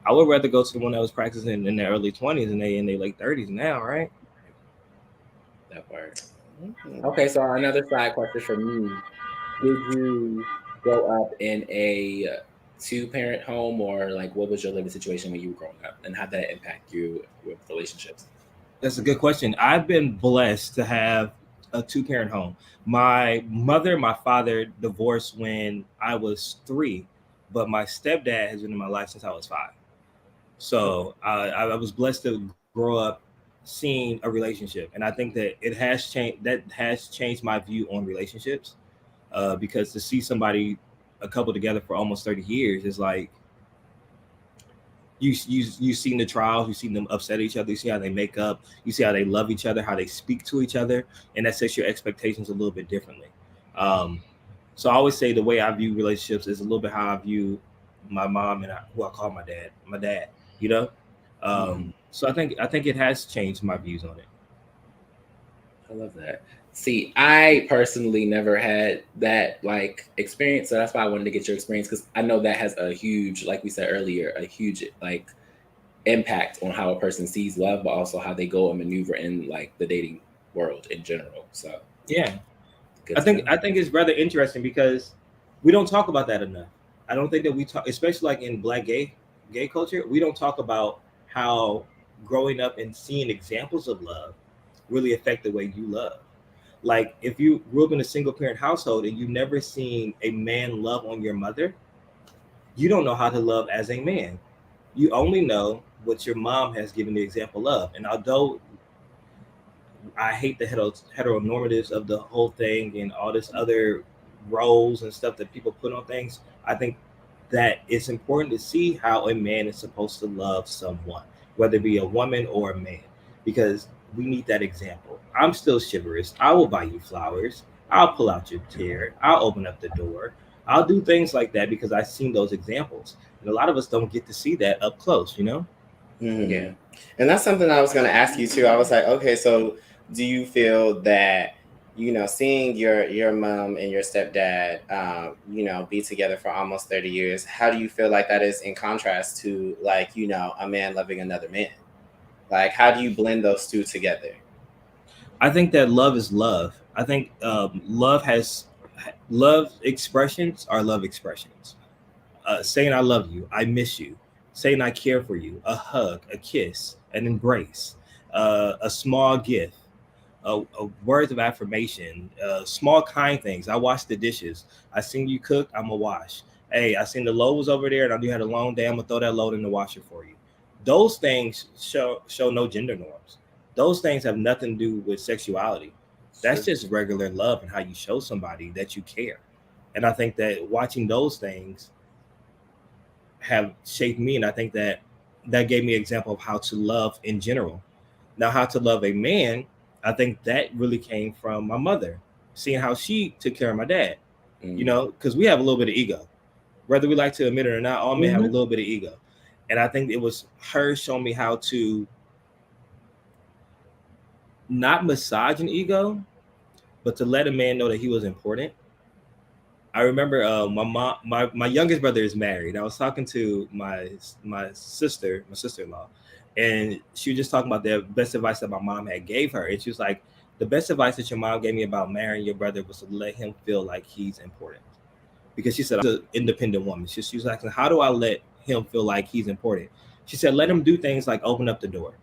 I would rather go to the one that was practicing in their early 20s and they in their late 30s now, right? That part. Okay, so another side question for me: did you grow up in a 2-parent home, or like what was your living situation when you were growing up, and how did that impact you with relationships? That's a good question. I've been blessed to have a 2-parent home. My mother and my father divorced when I was 3, but my stepdad has been in my life since I was 5. So I was blessed to grow up seeing a relationship, and I think that it has changed. That has changed my view on relationships, because to see somebody, a couple together for almost 30 years is like you've seen the trials, you've seen them upset each other, you see how they make up, you see how they love each other, how they speak to each other, and that sets your expectations a little bit differently. So I always say the way I view relationships is a little bit how I view my mom and who I call my dad, you know. So I think it has changed my views on it. I love that. See, I personally never had that like experience, so that's why I wanted to get your experience, because I know that has a huge, like we said earlier, a huge like impact on how a person sees love, but also how they go and maneuver in like the dating world in general. So Yeah, good I to think know. I think it's rather interesting because we don't talk about that enough. I don't think that we talk, especially like in Black gay culture, we don't talk about how growing up and seeing examples of love really affect the way you love. Like if you grew up in a single parent household and you've never seen a man love on your mother, you don't know how to love as a man. You only know what your mom has given the example of. And although I hate the heteronormatives of the whole thing and all this other roles and stuff that people put on things, I think that it's important to see how a man is supposed to love someone, whether it be a woman or a man, because we need that example. I'm still chivalrous. I will buy you flowers. I'll pull out your chair. I'll open up the door. I'll do things like that because I've seen those examples. And a lot of us don't get to see that up close, you know? Yeah. And that's something I was going to ask you too. I was like, okay, so do you feel that, seeing your mom and your stepdad, be together for almost 30 years, how do you feel like that is in contrast to like, a man loving another man? Like, how do you blend those two together? I think that love is love. I think love expressions are love expressions. Saying I love you, I miss you, saying I care for you, a hug, a kiss, an embrace, a small gift, a words of affirmation, small kind things. I wash the dishes. I seen you cook, I'm gonna wash. Hey, I seen the load was over there and I knew you had a long day, I'm gonna throw that load in the washer for you. Those things show no gender norms. Those things have nothing to do with sexuality. That's just regular love and how you show somebody that you care. And I think that watching those things have shaped me, and I think that gave me an example of how to love in general. Now, how to love a man, I think that really came from my mother, seeing how she took care of my dad. Because we have a little bit of ego, whether we like to admit it or not. All men have a little bit of ego, and I think it was her showing me how to not massage an ego, but to let a man know that he was important. I remember my mom, my youngest brother is married. I was talking to my sister-in-law, and she was just talking about the best advice that my mom had gave her. And she was like, the best advice that your mom gave me about marrying your brother was to let him feel like he's important. Because she said, I'm an independent woman. She was asking, how do I let him feel like he's important? She said, let him do things like open up the door.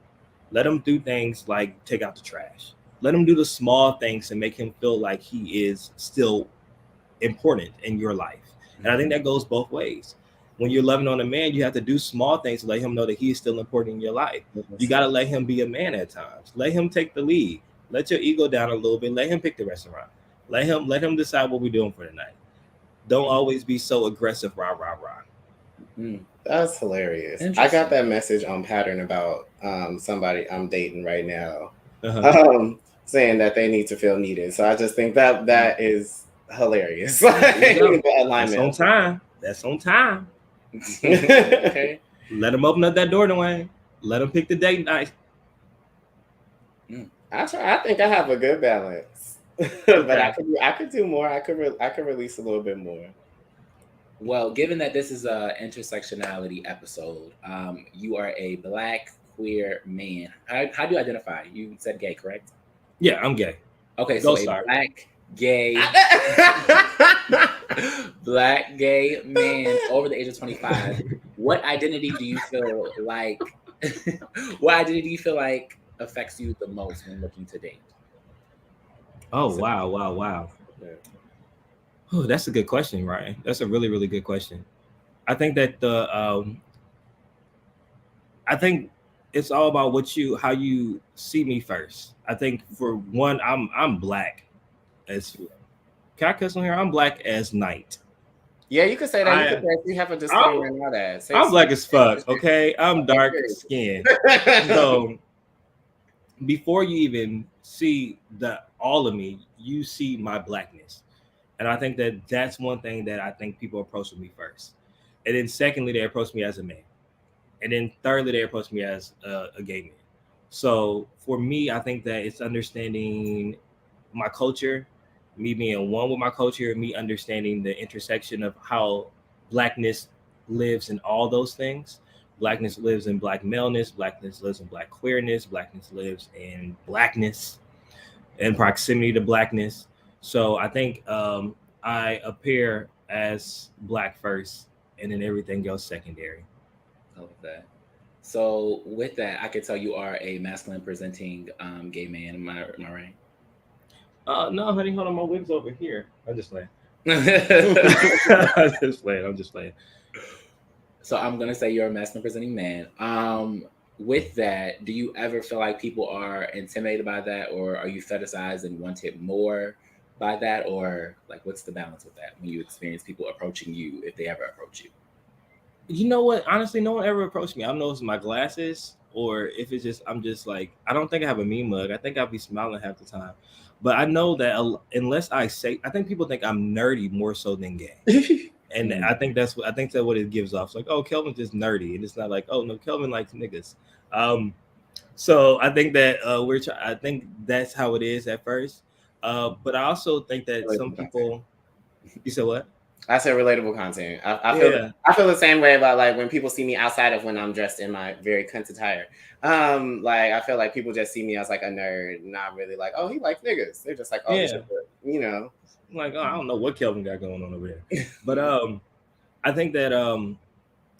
Let him do things like take out the trash. Let him do the small things to make him feel like he is still important in your life. And I think that goes both ways. When you're loving on a man, you have to do small things to let him know that he is still important in your life. You got to let him be a man at times. Let him take the lead. Let your ego down a little bit. Let him pick the restaurant. Let him decide what we're doing for the night. Don't always be so aggressive, rah. That's hilarious. I got that message on Pattern about somebody I'm dating right now, saying that they need to feel needed. So I just think that is hilarious. The alignment. That's on time. Okay. Let him open up that door, Dwayne. Let him pick the date night. I think I have a good balance, but I could do more. I could release a little bit more. Well, given that this is a intersectionality episode, you are a Black queer man. How do you identify? You said gay, correct? Yeah, I'm gay. Okay, so Black gay Black gay man over the age of 25. What identity do you feel like? What identity do you feel like affects you the most when looking to date? Oh, wow. Oh, that's a good question, Ryan. That's a really, really good question. I think that it's all about how you see me first. I think for one, I'm black as, can I cuss on here? I'm black as night. Yeah, you could say that. You could say you have a disclaimer and all that. I'm black as fuck. Okay, I'm dark skinned. So before you even see all of me, you see my blackness. And I think that that's one thing that I think people approach with me first. And then secondly, they approach me as a man. And then thirdly, they approach me as a gay man. So for me, I think that it's understanding my culture, me being one with my culture, me understanding the intersection of how blackness lives in all those things. Blackness lives in black maleness, blackness lives in black queerness, blackness lives in blackness and proximity to blackness. So I think I appear as black first, and then everything else secondary. I love that. So with that, I could tell you are a masculine presenting gay man. Am I right? No, honey, hold on. My wig's over here. I'm just playing. I'm just playing. So I'm gonna say you're a masculine presenting man. With that, do you ever feel like people are intimidated by that, or are you fetishized and wanted more by that, or like what's the balance with that when you experience people approaching you, if they ever approach you? You know what? Honestly, no one ever approached me. I don't know if it's my glasses or if it's just I'm just like, I don't think I have a mean mug. I think I'll be smiling half the time. But I know that unless I think people think I'm nerdy more so than gay. And I think that's what it gives off. It's like, oh, Kelvin's just nerdy. And it's not like, oh no, Kelvin likes niggas. So I think that I think that's how it is at first. But I also think that some people, you said what? I said relatable content. I feel the same way about like when people see me outside of when I'm dressed in my very cunt attire. Like I feel like people just see me as like a nerd, not really like, oh, he likes niggas. They're just like, oh, you know, like, oh, I don't know what Kelvin got going on over there. But I think that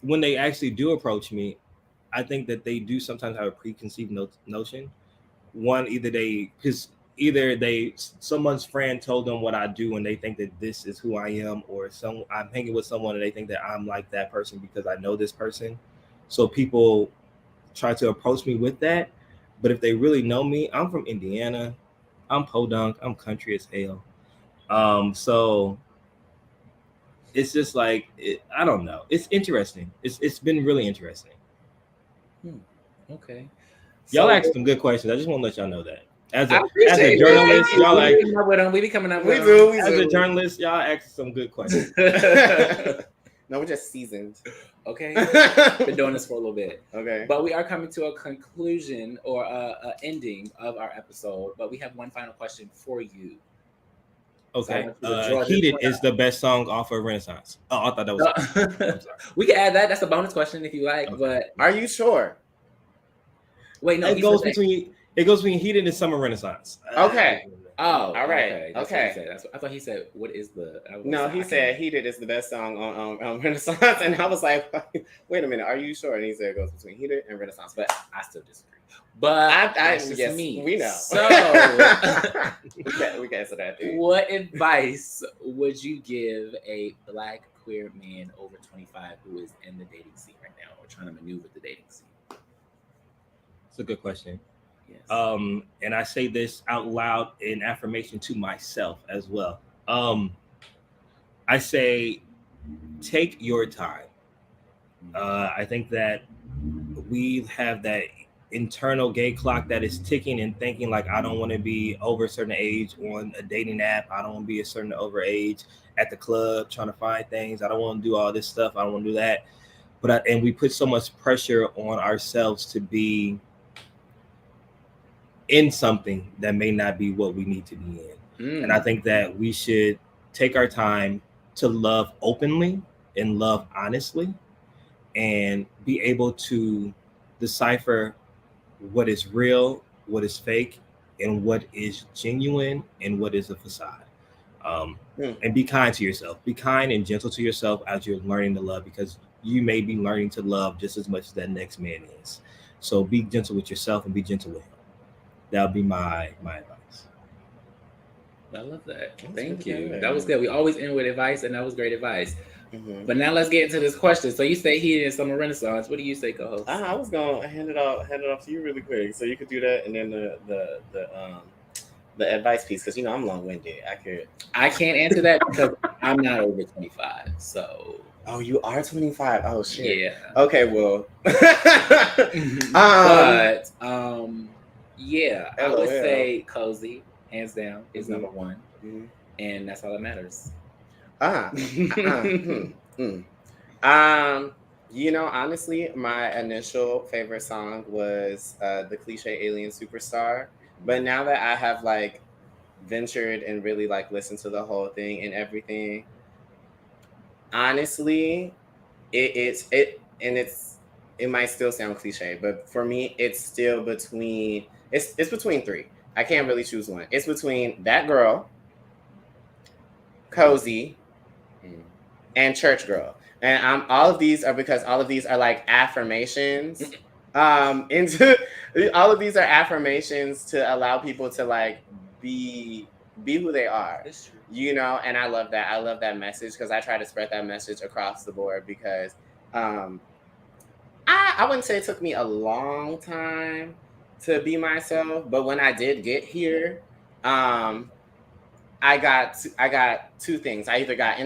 when they actually do approach me, I think that they do sometimes have a preconceived notion. One, someone's friend told them what I do and they think that this is who I am, or I'm hanging with someone and they think that I'm like that person because I know this person. So people try to approach me with that. But if they really know me, I'm from Indiana. I'm podunk. I'm country as hell. So it's just like, I don't know. It's interesting. It's been really interesting. Okay. Y'all asked some good questions. I just want to let y'all know that. As a journalist, y'all like we be coming up. We do. As a journalist, y'all asked some good questions. No, we're just seasoned. Okay, been doing this for a little bit. Okay, but we are coming to a conclusion or a ending of our episode. But we have one final question for you. Okay, "Heated" is the best song off of Renaissance. Oh, I thought that was. We can add that. That's a bonus question if you like. Okay. But are you sure? Wait, no. It goes between "Heated" and "Summer Renaissance." Okay. Oh, all right. Okay. I thought he said, "What is the?" No, he said "Heated" is the best song on Renaissance, and I was like, "Wait a minute, are you sure?" And he said it goes between "Heated" and Renaissance, but I still disagree. But yes, me. We know. So we can answer that. What advice would you give a Black queer man over 25 who is in the dating scene right now or trying to maneuver the dating scene? It's a good question. Yes. And I say this out loud in affirmation to myself as well. I say, take your time. I think that we have that internal gay clock that is ticking and thinking like, I don't want to be over a certain age on a dating app. I don't want to be a certain over age at the club trying to find things. I don't want to do all this stuff. I don't want to do that. And we put so much pressure on ourselves to be in something that may not be what we need to be in. And I think that we should take our time to love openly and love honestly and be able to decipher what is real, what is fake, and what is genuine and what is a facade. And be kind to yourself. Be kind and gentle to yourself as you're learning to love, because you may be learning to love just as much as that next man is. So be gentle with yourself and be gentle with him. That would be my advice. I love that. Thank you. That was good. We always end with advice, and that was great advice. Mm-hmm. But now let's get into this question. So you say he in summer renaissance. What do you say, co-host? I was gonna hand it off to you really quick, so you could do that, and then the advice piece, because I'm long-winded. I can't answer that because I'm not over 25. So. Oh, you are 25. Oh shit. Yeah. Okay, well. Yeah, I would say cozy, hands down, is Mm-hmm. number one, and that's all that matters. Honestly, my initial favorite song was the Cliche Alien Superstar. But now that I have like ventured and really like listened to the whole thing and everything, honestly, it might still sound cliche, but for me, it's still between it's between three. I can't really choose one. It's between That Girl, Cozy, and Church Girl. And all of these are because all of these are like affirmations. Into all of these are affirmations to allow people to like be who they are. That's true. And I love that. I love that message because I try to spread that message across the board because I wouldn't say it took me a long time to be myself, but when I did get here, I got two things. I either got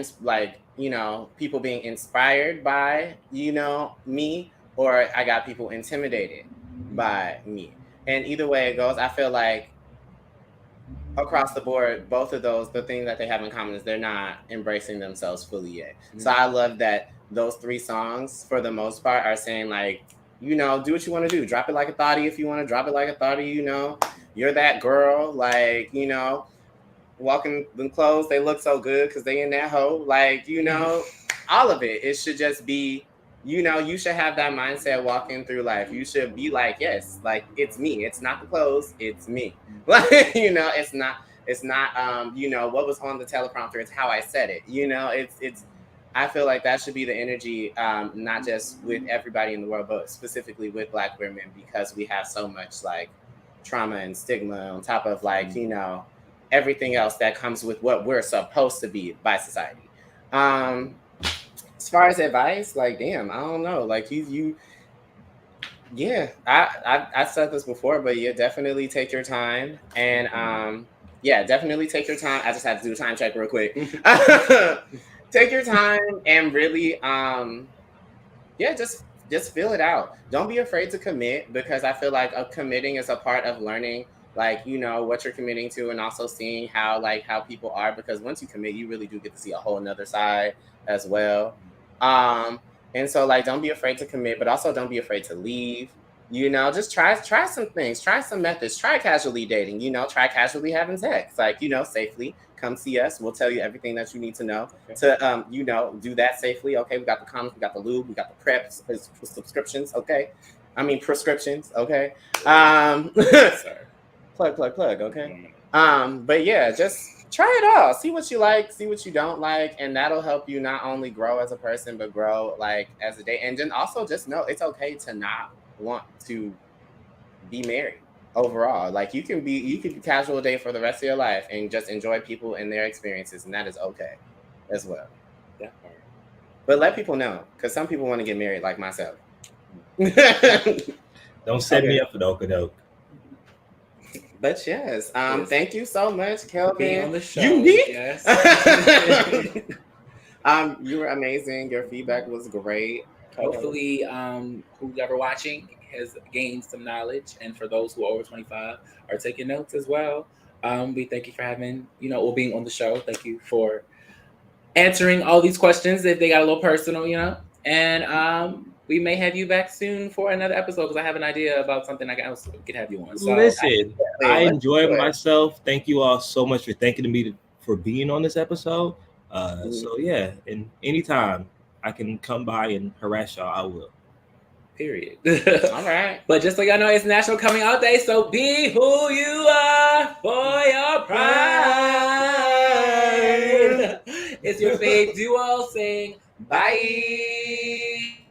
people being inspired by me, or I got people intimidated by me. And either way it goes, I feel like across the board, both of those, the thing that they have in common is they're not embracing themselves fully yet. Mm-hmm. So I love that those three songs, for the most part, are saying like, do what you want to do. Drop it like a thotty if you want to drop it like a thotty, You're that girl, like, walking them clothes, they look so good because they in that hoe. Like, all of it. It should just be, you should have that mindset walking through life. You should be like, yes, like it's me. It's not the clothes, it's me. Like, it's not, what was on the teleprompter, it's how I said it. It's I feel like that should be the energy, not just with everybody in the world, but specifically with Black women, because we have so much like trauma and stigma on top of like, everything else that comes with what we're supposed to be by society. As far as advice, like, damn, I don't know. Like I said this before, but yeah, definitely take your time. And definitely take your time. I just had to do a time check real quick. Take your time and really, just feel it out. Don't be afraid to commit, because I feel like committing is a part of learning, like, what you're committing to, and also seeing how people are, because once you commit, you really do get to see a whole nother side as well. And so like, don't be afraid to commit, but also don't be afraid to leave. Just try some things, try some methods, try casually dating, try casually having sex, like, safely. Come see us. We'll tell you everything that you need to know to, do that safely. Okay. We got the condoms, we got the lube, we got the preps, subscriptions. Okay. I mean, prescriptions. Okay. Plug. Okay. But yeah, just try it all. See what you like, see what you don't like. And that'll help you not only grow as a person, but grow like as a date. And then also just know it's okay to not want to be married. Overall, like you can be casual date for the rest of your life and just enjoy people and their experiences, and that is okay as well. That part. But let people know, because some people want to get married, like myself. Don't set me up for the okey-doke. But yes, thank you so much, Kelvin. Being on the show. Unique. Yes. You were amazing. Your feedback was great. Hopefully, whoever watching has gained some knowledge, and for those who are over 25 are taking notes as well. We thank you for having, or being on the show. Thank you for answering all these questions if they got a little personal, and we may have you back soon for another episode, because I have an idea about something I can have you on. So listen, I enjoyed myself. Thank you all so much for thanking me for being on this episode. So yeah, and anytime I can come by and harass y'all, I will. Period. All right. But just so y'all know, it's National Coming Out Day, so be who you are for your pride. It's your fave duo saying bye.